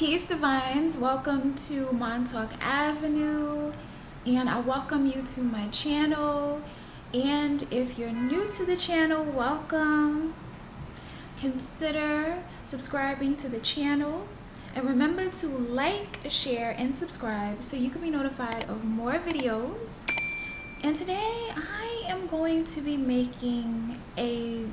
Peace Divines, welcome to Montauk Avenue, and I welcome you to my channel. And if you're new to the channel, welcome. Consider subscribing to the channel, and remember to like, share, and subscribe so you can be notified of more videos. And today I am going to be making a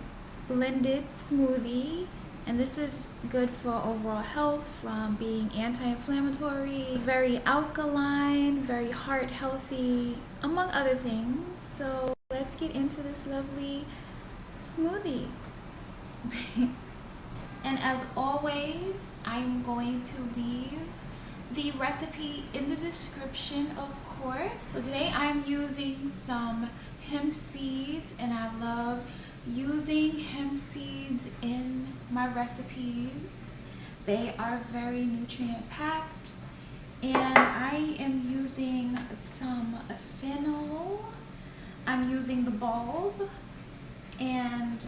blended smoothie. And this is good for overall health, from being anti-inflammatory, very alkaline, very heart healthy, among other things. So let's get into this lovely smoothie. And as always, I'm going to leave the recipe in the description, of course. So today I'm using some hemp seeds, and I love using hemp seeds in my recipes. They are very nutrient packed, and I am using some fennel. I'm using the bulb, and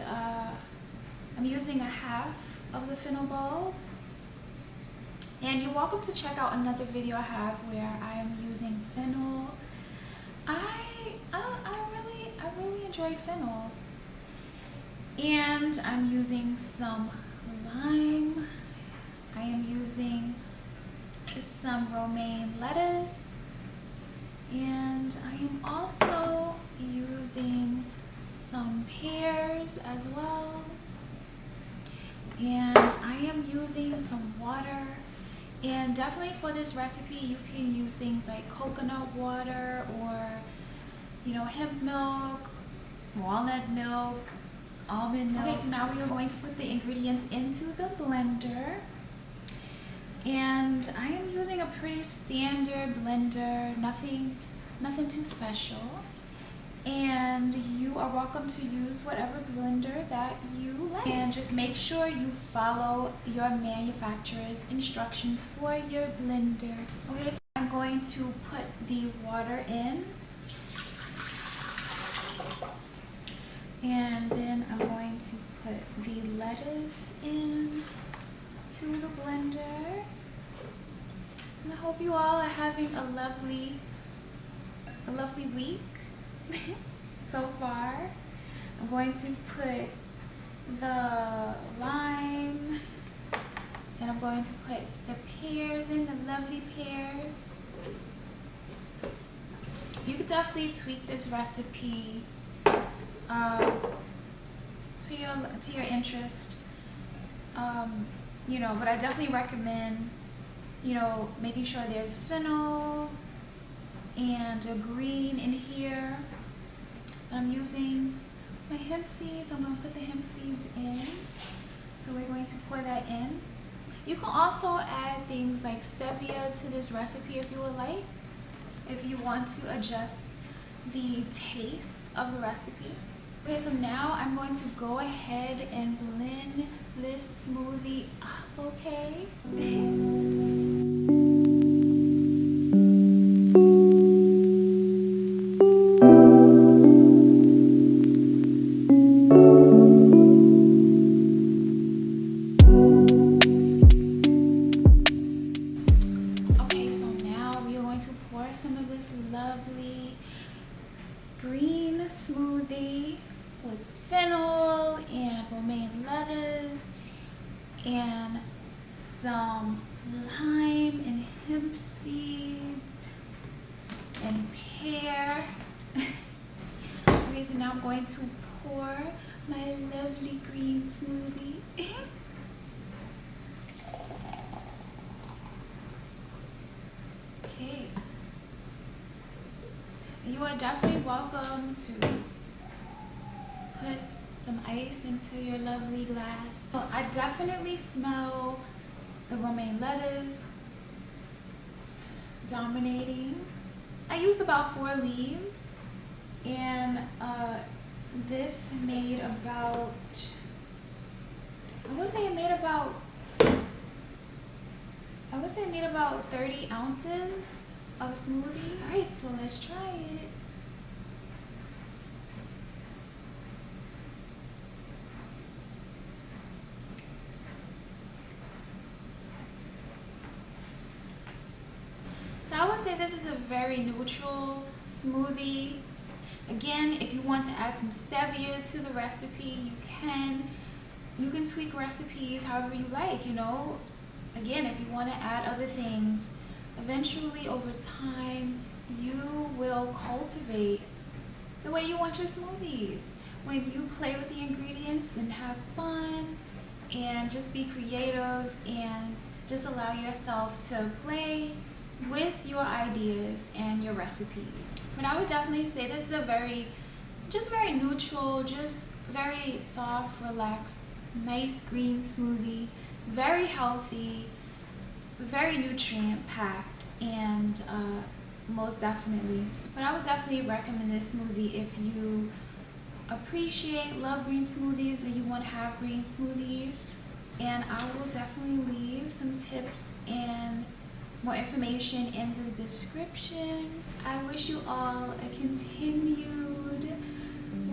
I'm using a half of the fennel bulb. And you're welcome to check out another video I have where I am using fennel. I really enjoy fennel. And I'm using some lime. I am using some romaine lettuce. And I am also using some pears as well. And I am using some water. And definitely for this recipe, you can use things like coconut water or, hemp milk, walnut milk, almond milk. Okay, so now we are going to put the ingredients into the blender. And I am using a pretty standard blender, nothing too special. And you are welcome to use whatever blender that you like. And just make sure you follow your manufacturer's instructions for your blender. Okay, so I'm going to put the water in. And then I'm going to put the lettuce in to the blender. And I hope you all are having a lovely week so far. I'm going to put the lime, and I'm going to put the pears in, the lovely pears. You could definitely tweak this recipe to your interest, but I definitely recommend, making sure there's fennel and a green in here. I'm using my hemp seeds. I'm going to put the hemp seeds in. So we're going to pour that in. You can also add things like stevia to this recipe if you would like, if you want to adjust the taste of the recipe. Okay, so now I'm going to go ahead and blend this smoothie up, okay? Okay, so now we are going to pour some of this lovely green smoothie with fennel and romaine lettuce and some lime and hemp seeds and pear. Okay, so now I'm going to pour my lovely green smoothie. Okay. You are definitely welcome to put some ice into your lovely glass. So I definitely smell the romaine lettuce dominating. I used about 4 leaves, and this made about, I would say it made about 30 ounces of smoothie. All right, so let's try it. this is a very neutral smoothie. Again, if you want to add some stevia to the recipe, you can. You can tweak recipes however you like, you know. Again, if you want to add other things, eventually over time, you will cultivate the way you want your smoothies. When you play with the ingredients and have fun and just be creative and just allow yourself to play with your ideas and your recipes. But I would definitely say this is a very neutral, just very soft, relaxed, nice green smoothie, very healthy, very nutrient packed, and most definitely. But I would definitely recommend this smoothie if you love green smoothies, or you want to have green smoothies. And I will definitely leave some tips and more information in the description. I wish you all a continued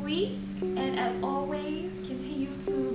week, and as always, continue to